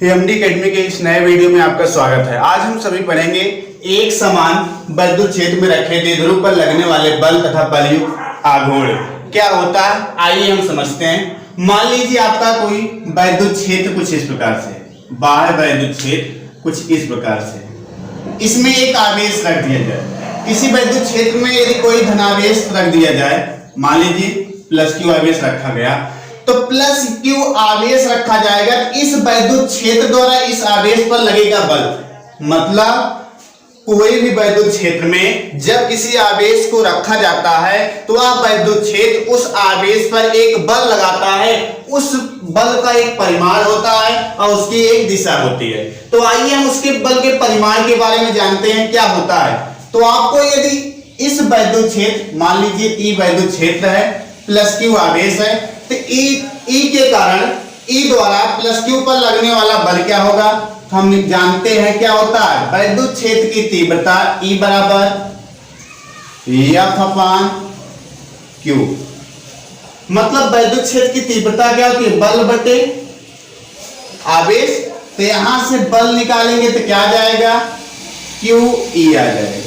MD academy के इस नए वीडियो में आपका स्वागत है। आज हम सभी पढ़ेंगे एक समान वैद्युत क्षेत्र में रखे द्विध्रुव पर लगने वाले बल तथा बलयुक्त आघूर्ण क्या होता है, आइए हम समझते हैं। मान लीजिए आपका कोई वैद्युत क्षेत्र कुछ इस प्रकार से, बाह्य वैद्युत क्षेत्र कुछ इस प्रकार से, इसमें एक आवेश रख दिया जाए। किसी वैद्युत क्षेत्र में यदि कोई धनावेश रख दिया जाए, मान लीजिए प्लस क्यू आवेश रखा गया, तो प्लस क्यू आवेश रखा जाएगा। इस वैद्युत क्षेत्र द्वारा इस आवेश पर लगेगा बल। मतलब कोई भी वैद्युत क्षेत्र में जब किसी आवेश को रखा जाता है तो वह वैद्युत क्षेत्र उस आवेश पर एक बल लगाता है। उस बल का एक परिमाण होता है और उसकी एक दिशा होती है। तो आइए हम उसके बल के परिमाण के बारे में जानते हैं क्या होता है। तो आपको यदि इस वैद्युत क्षेत्र, मान लीजिए ई वैद्युत क्षेत्र है, प्लस क्यू आवेश है, तो ई के कारण ई द्वारा प्लस क्यू पर लगने वाला बल क्या होगा, हम जानते हैं क्या होता है। वैद्युत क्षेत्र की तीव्रता E बराबर एफ अपान क्यू। मतलब वैद्युत क्षेत्र की तीव्रता क्या होती है, बल बटे आवेश। तो यहां से बल निकालेंगे तो क्या आ जाएगा, क्यू ई आ जाएगा।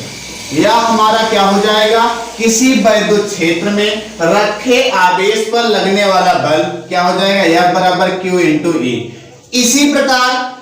यह हमारा क्या हो जाएगा, किसी वैद्युत क्षेत्र में रखे आवेश पर लगने वाला बल क्या हो जाएगा, F बराबर Q इंटू ई। इसी प्रकार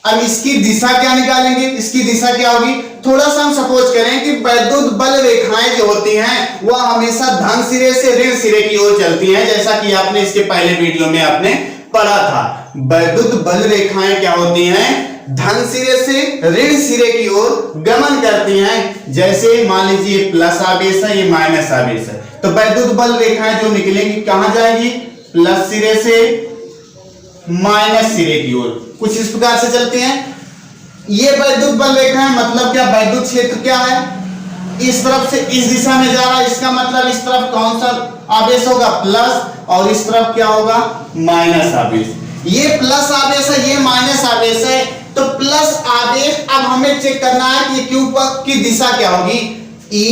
अब इसकी दिशा क्या निकालेंगे, इसकी दिशा क्या होगी। थोड़ा सा हम सपोज करें कि वैद्युत बल रेखाएं जो होती हैं वह हमेशा धन सिरे से ऋण सिरे की ओर चलती हैं, जैसा कि आपने इसके पहले वीडियो में आपने पढ़ा था। वैद्युत बल रेखाएं क्या होती हैं, धन सिरे से ऋण सिरे की ओर गमन करती हैं। जैसे मान लीजिए प्लस आवेश है, ये माइनस आवेश है, तो वैद्युत बल रेखाएं जो निकलेंगी कहां जाएगी, प्लस सिरे से माइनस सिरे की ओर, कुछ इस प्रकार से चलते हैं। ये वैद्युत बल रेखाएं मतलब क्या, वैद्युत क्षेत्र क्या है, इस तरफ से इस दिशा में जा रहा है, इसका मतलब इस तरफ कौन सा आवेश होगा, प्लस, और इस तरफ क्या होगा, माइनस आवेश। ये प्लस आवेश है, ये माइनस आवेश है। तो प्लस आवेश अब हमें चेक करना है कि क्यू की दिशा क्या होगी। ई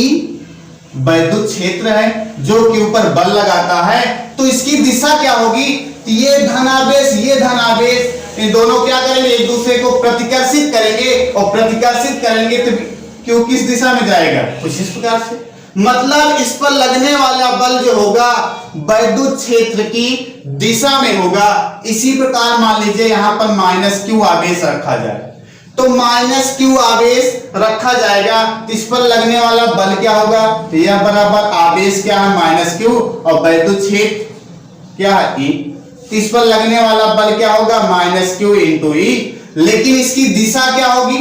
वैद्युत क्षेत्र है जो क्यू पर बल लगाता है, तो इसकी दिशा क्या होगी, ये धनावेश, ये धनावेश, इन दोनों क्या करेंगे, एक दूसरे को प्रतिकर्षित करेंगे, और प्रतिकर्षित करेंगे तो क्यू किस दिशा में जाएगा, कुछ इस प्रकार से। मतलब इस पर लगने वाला बल जो होगा वैद्युत क्षेत्र की दिशा में होगा। इसी प्रकार मान लीजिए यहां पर माइनस क्यू आवेश रखा जाए, तो माइनस क्यू आवेश रखा जाएगा, तो इस पर लगने वाला बल क्या होगा, यह बराबर आवेश क्या है, माइनस क्यू, और वैद्युत क्षेत्र क्या है, ई। इस पर लगने वाला बल क्या होगा, माइनस क्यू इंटू ई। लेकिन इसकी दिशा क्या होगी,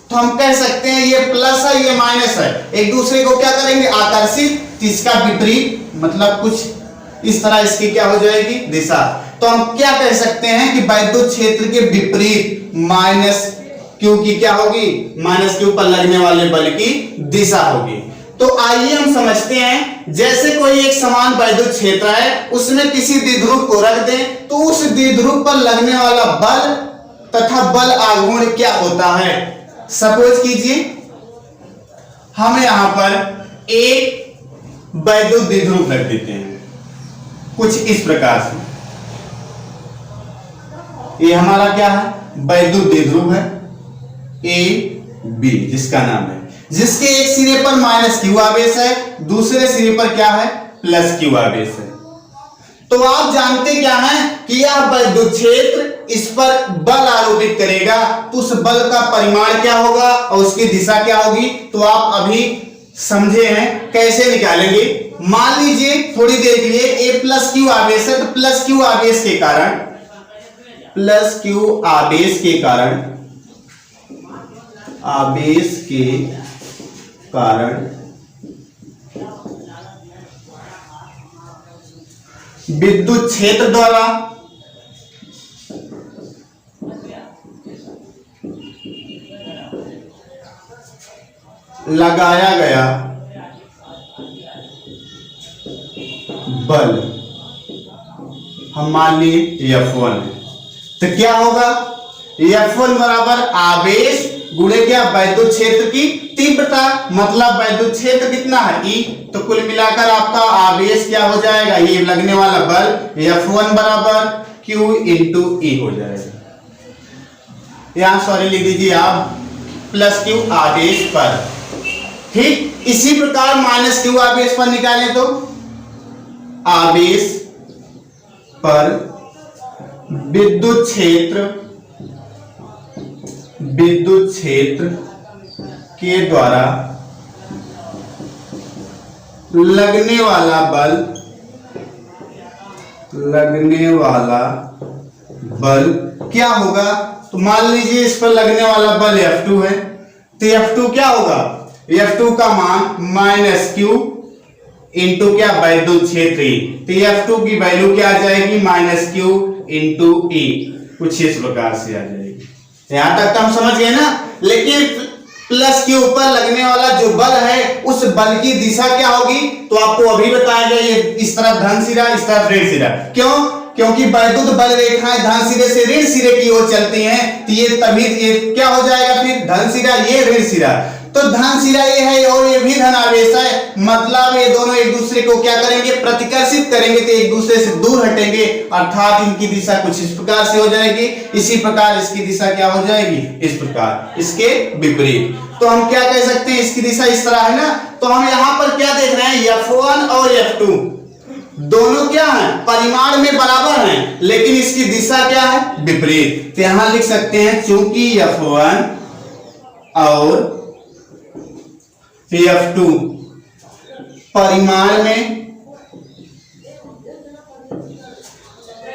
तो हम कह सकते हैं ये प्लस है, ये माइनस है, एक दूसरे को क्या करेंगे, आकर्षित। इसका विपरीत मतलब कुछ इस तरह इसकी क्या हो जाएगी, दिशा। तो हम क्या कह सकते हैं कि वैद्युत क्षेत्र के विपरीत माइनस क्यू की क्या होगी, माइनस क्यू पर लगने वाले बल की दिशा होगी। तो आइए हम समझते हैं, जैसे कोई एक समान वैद्युत क्षेत्र है, उसमें किसी द्विध्रुव को रख दें, तो उस द्विध्रुव पर लगने वाला बल तथा बल आघूर्ण क्या होता है। सपोज कीजिए हम यहां पर एक वैद्युत द्विध्रुव रख देते हैं कुछ इस प्रकार से। ये हमारा क्या है, वैद्युत द्विध्रुव है ए बी, जिसका नाम है, जिसके एक सिरे पर माइनस क्यू आवेश है, दूसरे सिरे पर क्या है, प्लस क्यू आवेश है। तो आप जानते क्या हैं कि यह वैद्युत क्षेत्र इस पर बल आरोपित करेगा, तो उस बल का परिमाण क्या होगा और उसकी दिशा क्या होगी। तो आप अभी समझे हैं कैसे निकालेंगे। मान लीजिए थोड़ी देर के लिए ए प्लस क्यू आवेश है, तो प्लस क्यू आवेश के कारण, प्लस क्यू आवेश के कारण, आवेश के कारण विद्युत क्षेत्र द्वारा लगाया गया बल हम मान लिए F1 है, तो क्या होगा, F1 बराबर आवेश गुणे क्या, वैद्युत क्षेत्र की तीव्रता। मतलब वैद्युत क्षेत्र कितना है, E, तो कुल मिलाकर आपका आवेश क्या हो जाएगा, ये लगने वाला बल F1 बराबर Q इंटू E हो जाएगा। यहाँ सॉरी लिख दीजिए आप प्लस क्यू आवेश पर। ठीक, इसी प्रकार माइनस क्यू आवेश पर निकालें तो आवेश पर विद्युत क्षेत्र के द्वारा लगने वाला बल क्या होगा? तो मान लीजिए इस पर लगने वाला बल F2 है, तो F2 क्या होगा? F2 का मान माइनस क्यू इंटू क्या विद्युत क्षेत्र E, तो F2 की वैल्यू क्या आ जाएगी? माइनस क्यू इंटू E, कुछ इस प्रकार से आ जाएगी। यहां तक तो हम समझ गए ना। लेकिन प्लस के ऊपर लगने वाला जो बल है उस बल की दिशा क्या होगी? तो आपको अभी बताया गया, ये इस तरफ धन सिरा, इस तरफ ऋण सिरा। क्यों? क्योंकि वैद्युत बल रेखाएं धन सिरे से ऋण सिरे की ओर चलती हैं, तो ये तभी ये क्या हो जाएगा फिर? धन सिरा, ये ऋण सिरा। तो धन सिरा ये है और ये भी धन आवेश है, मतलब ये दोनों एक दूसरे को क्या करेंगे? प्रतिकर्षित करेंगे, तो एक दूसरे से दूर हटेंगे, अर्थात इनकी दिशा कुछ इस प्रकार से हो जाएगी। इसी प्रकार इसकी दिशा क्या हो जाएगी? इस प्रकार, इसके विपरीत। तो हम क्या कह सकते हैं? इसकी दिशा इस तरह है ना। तो हम यहां पर क्या देख रहे हैं? F1 और F2 दोनों क्या है? परिमाण में बराबर हैं, लेकिन इसकी दिशा क्या है? विपरीत। तो यहां लिख सकते हैं चूंकि F1 और F2 परिमाण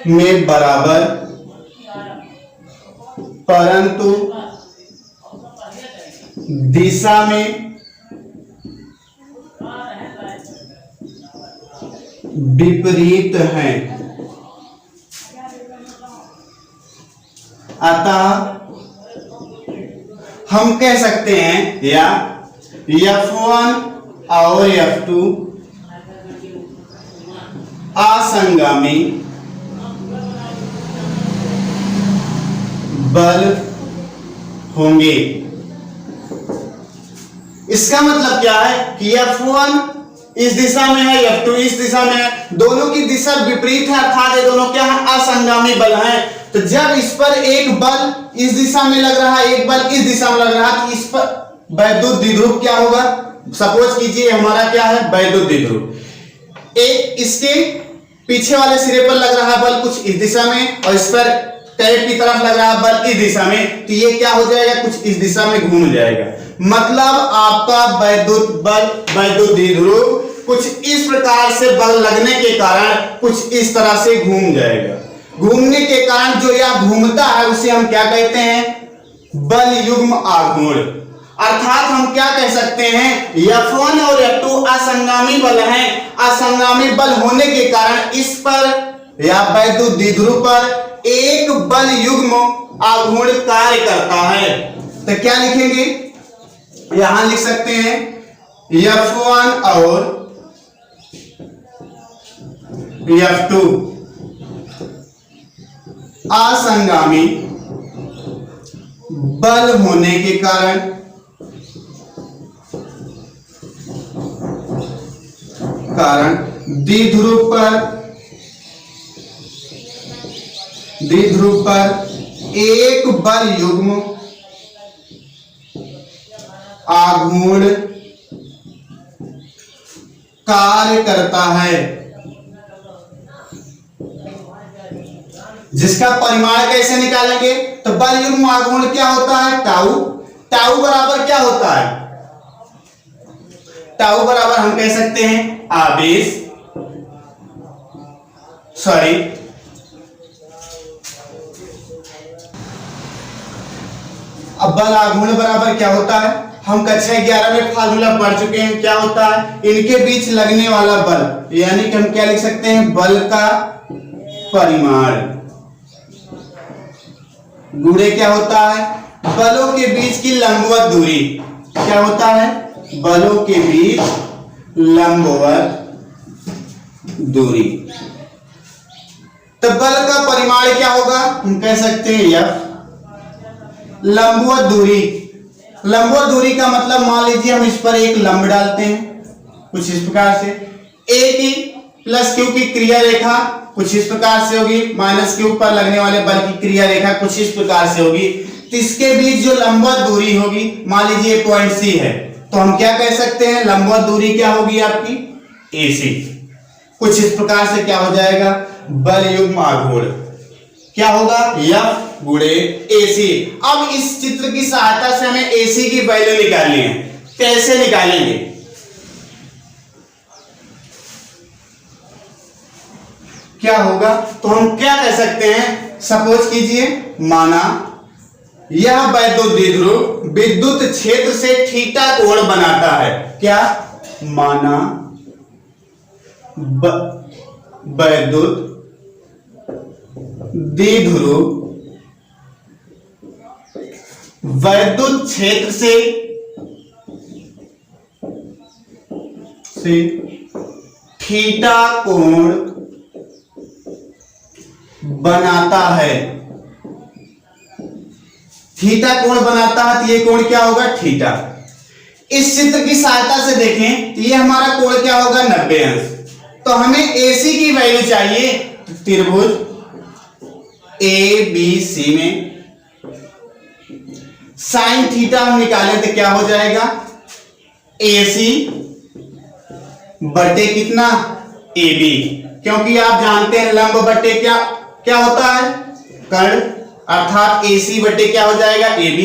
में बराबर परंतु दिशा में विपरीत हैं, अतः हम कह सकते हैं या F1 और F2 असंगामी बल होंगे। इसका मतलब क्या है कि F1 इस दिशा में है, F2 इस दिशा में है, दोनों की दिशा विपरीत है, अर्थात ये दोनों क्या है? असंगामी बल हैं। तो जब इस पर एक बल इस दिशा में लग रहा है, एक बल इस दिशा में लग रहा है, तो इस पर वैद्युत द्विध्रुव क्या होगा? सपोज कीजिए हमारा क्या है? वैद्युत द्विध्रुव। एक इसके पीछे वाले सिरे पर लग रहा है बल कुछ इस दिशा में, और इस पर टैप की तरफ लग रहा है बल इस दिशा में, तो ये क्या हो जाएगा? कुछ इस दिशा में घूम जाएगा। मतलब आपका वैद्युत द्विध्रुव कुछ इस प्रकार से बल लगने के कारण कुछ इस तरह से घूम जाएगा। घूमने के कारण जो यह घूमता है उसे हम क्या कहते हैं? बल युग्म आघूर्ण। अर्थात हम क्या कह सकते हैं? F1 और F2 असंगामी बल हैं। असंगामी बल होने के कारण इस पर या वैद्युत द्विध्रुव पर एक बल युग्म आघूर्ण कार्य करता है। तो क्या लिखेंगे? यहां लिख सकते हैं F1 और F2 असंगामी बल होने के कारण द्विध्रुव पर एक बल युग्म आघूर्ण कार्य करता है, जिसका परिमाण कैसे निकालेंगे? तो बल युग्म आघूर्ण क्या होता है? टाउ। टाउ बराबर क्या होता है? टाउ बराबर हम कह सकते हैं आवेश, सॉरी अब बल आघूर्ण बराबर क्या होता है? हम कक्षा 11 में फार्मूला पढ़ चुके हैं। क्या होता है? इनके बीच लगने वाला बल, यानी कि हम क्या लिख सकते हैं? बल का परिमाण गुणे क्या होता है? बलों के बीच की लंबवत दूरी। क्या होता है? बलों के बीच लंबवत दूरी। तो बल का परिमाण क्या होगा? हम कह सकते हैं F। लंबवत दूरी, लंबवत दूरी का मतलब मान लीजिए हम इस पर एक लंब डालते हैं कुछ इस प्रकार से, A की प्लस Q की क्रिया रेखा कुछ इस प्रकार से होगी, माइनस Q पर लगने वाले बल की क्रिया रेखा कुछ इस प्रकार से होगी। तो इसके बीच जो लंबवत दूरी होगी, मान लीजिए पॉइंट सी है, तो हम क्या कह सकते हैं, लंबवत दूरी क्या होगी आपकी AC। कुछ इस प्रकार से क्या हो जाएगा, बल युग्म आघूर्ण क्या होगा, F गुणे AC। अब इस चित्र की सहायता से हमें AC की वैल्यू निकालनी है। कैसे निकालेंगे, क्या होगा, तो हम क्या कह सकते हैं, सपोज कीजिए माना यह वैद्युत द्विध्रुव विद्युत क्षेत्र से थीटा कोण बनाता है। क्या, माना वैद्युत द्विध्रुव वैद्युत क्षेत्र से थीटा कोण बनाता है। थीटा कोण बनाता है तो ये कोण क्या होगा, थीटा। इस चित्र की सहायता से देखें तो ये हमारा कोण क्या होगा, 90 अंश। तो हमें AC की वैल्यू चाहिए, त्रिभुज ABC में साइन थीटा हम निकाले तो क्या हो जाएगा, AC बटे कितना, AB। क्योंकि आप जानते हैं लंब बटे क्या होता है, कर्ण, अर्थात AC बटे क्या हो जाएगा, AB।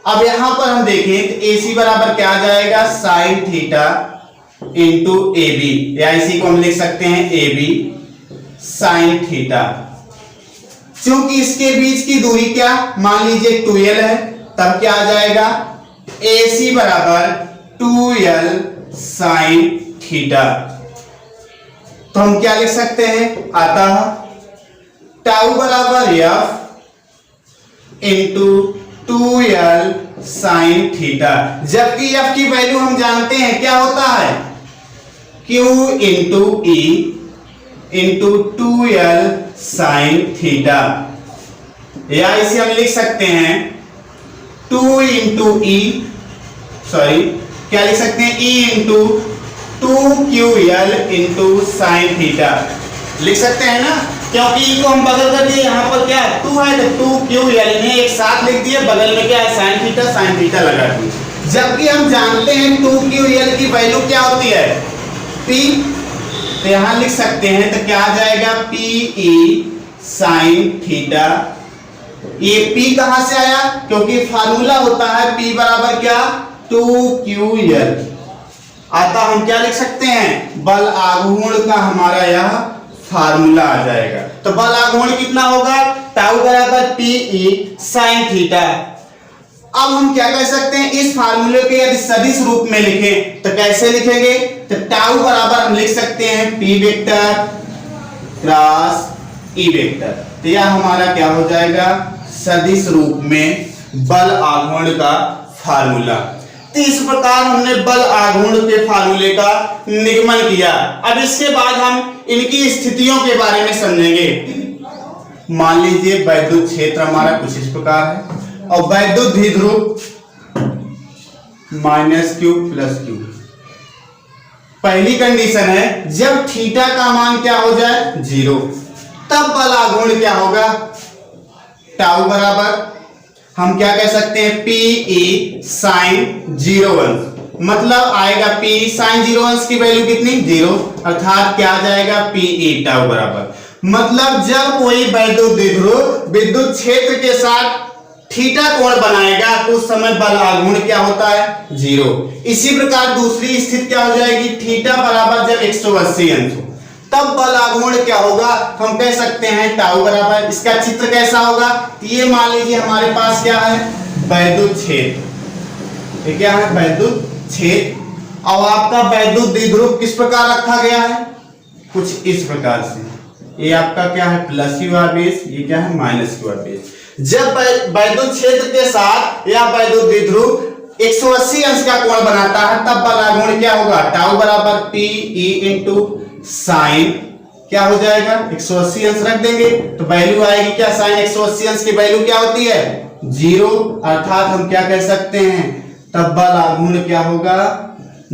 अब यहां पर हम देखें तो AC बराबर क्या आ जाएगा, साइन थीटा इंटू AB, या इसी को हम लिख सकते हैं AB साइन थीटा। क्योंकि इसके बीच की दूरी क्या, मान लीजिए 2L है, तब क्या आ जाएगा, AC बराबर 2L साइन थीटा। तो हम क्या लिख सकते हैं, अतः टाउ बराबर F into 2L sine theta. जबकि F की वैल्यू हम जानते हैं क्या होता है, Q into E into 2L sine theta, या इसे हम लिख सकते हैं 2 इंटू E, सॉरी क्या लिख सकते हैं, E into 2QL into sine theta लिख सकते हैं ना, क्योंकि E को हम बदल कर दिए, यहाँ पर क्या है 2 है तो 2QL इन्हें एक साथ लिख दिए, बगल में क्या है साइन थीटा लगा दिए। जबकि हम जानते हैं 2QL की वैल्यू क्या होती है, P, तो यहां लिख सकते हैं तो क्या आ जाएगा, PE साइन थीटा। ये P कहां से आया, क्योंकि फार्मूला होता है P बराबर क्या, 2QL। अतः हम क्या लिख सकते हैं, बल आघूर्ण का हमारा यह फार्मूला आ जाएगा। तो बल आघूर्ण कितना होगा, टाउ बराबर PE साइन थीटा। अब हम क्या कह सकते हैं, इस फार्मूले के यदि सदिश रूप में लिखें तो कैसे लिखेंगे, तो टाउ बराबर हम लिख सकते हैं P vector cross E vector. तो यह हमारा क्या हो जाएगा, सदिश रूप में बल आघूर्ण का फार्मूला। तो इस प्रकार हमने बल आघूर्ण के फार्मूले का निगमन किया। अब इसके बाद हम इनकी स्थितियों के बारे में समझेंगे। मान लीजिए वैद्युत क्षेत्र हमारा कुछ इस प्रकार है और वैद्युत द्विध्रुव -Q + Q। पहली कंडीशन है जब थीटा का मान क्या हो जाए 0, तब बल आघूर्ण क्या होगा, टाउ बराबर हम क्या कह सकते हैं, PE साइन 0 अंश। मतलब आएगा PE साइन 0 अंश की वैल्यू कितनी, 0, अर्थात क्या आ जाएगा, PE टाउ बराबर। मतलब जब कोई वैद्युत द्विध्रुव विद्युत क्षेत्र के साथ थीटा कोण बनाएगा तो उस समय बल आघूर्ण क्या होता है, 0। इसी प्रकार दूसरी स्थिति क्या हो जाएगी, थीटा बराबर जब 180 अंश हो तब बल आघूर्ण क्या होगा, हम कह सकते हैं टाउ बराबर। इसका चित्र कैसा होगा, ये मान लीजिए हमारे पास क्या है, वैद्युत क्षेत्र, ये क्या है, वैद्युत क्षेत्र। और आपका वैद्युत द्विध्रुव किस प्रकार रखा गया है, कुछ इस प्रकार से। ये आपका क्या है, +Q बेस, ये क्या है, -Q बेस। जब वैद्युत क्षेत्र के साथ या वैद्युत द्विध्रुव 180 अंश का कोण बनाता है तब बल आघूर्ण क्या होगा, टाउ बराबर PE इंटू साइन क्या हो जाएगा, 180 अंश रख देंगे तो वैल्यू आएगी क्या, साइन 180 अंश की वैल्यू क्या होती है, 0। अर्थात हम क्या कह सकते हैं, तब बल आघूर्ण क्या होगा,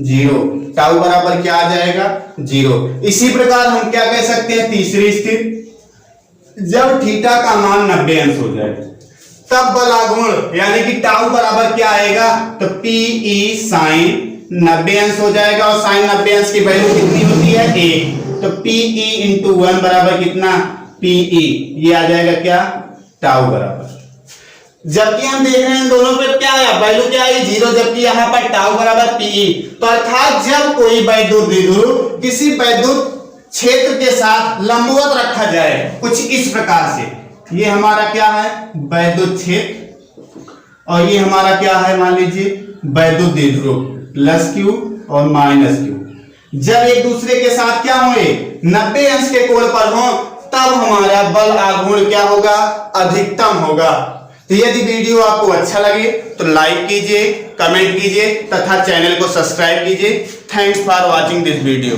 0। टाउ बराबर क्या आ जाएगा, 0। इसी प्रकार हम क्या कह सकते हैं, तीसरी स्थिति जब थीटा का मान 90 अंश हो जाए तब बल आघूर्ण यानी कि टाउ बराबर क्या आएगा, तो पीई साइन 90 अंश हो जाएगा, और साइन 90 अंश की वैल्यू कितनी होती है 1, तो पीई इंटू 1 बराबर कितना पीई, ये आ जाएगा क्या टाउ बराबर। जबकि हम देख रहे हैं दोनों पे क्या है वैल्यू क्या है 0, जबकि यहाँ पर टाउ बराबर पीई। तो अर्थात जब कोई वैद्युत द्विध्रुव किसी वैद्युत क्षेत्र के साथ लंबवत रखा जाए कुछ इस प्रकार से, ये हमारा क्या है वैद्युत क्षेत्र, और ये हमारा क्या है मान लीजिए वैद्युत द्विध्रुव प्लस क्यू और माइनस क्यू, जब एक दूसरे के साथ क्या होंगे 90 अंश के कोण पर हो, तब हमारा बल आघूर्ण क्या होगा अधिकतम होगा। तो यदि वीडियो आपको अच्छा लगे तो लाइक कीजिए, कमेंट कीजिए तथा चैनल को सब्सक्राइब कीजिए। Thanks for watching this video.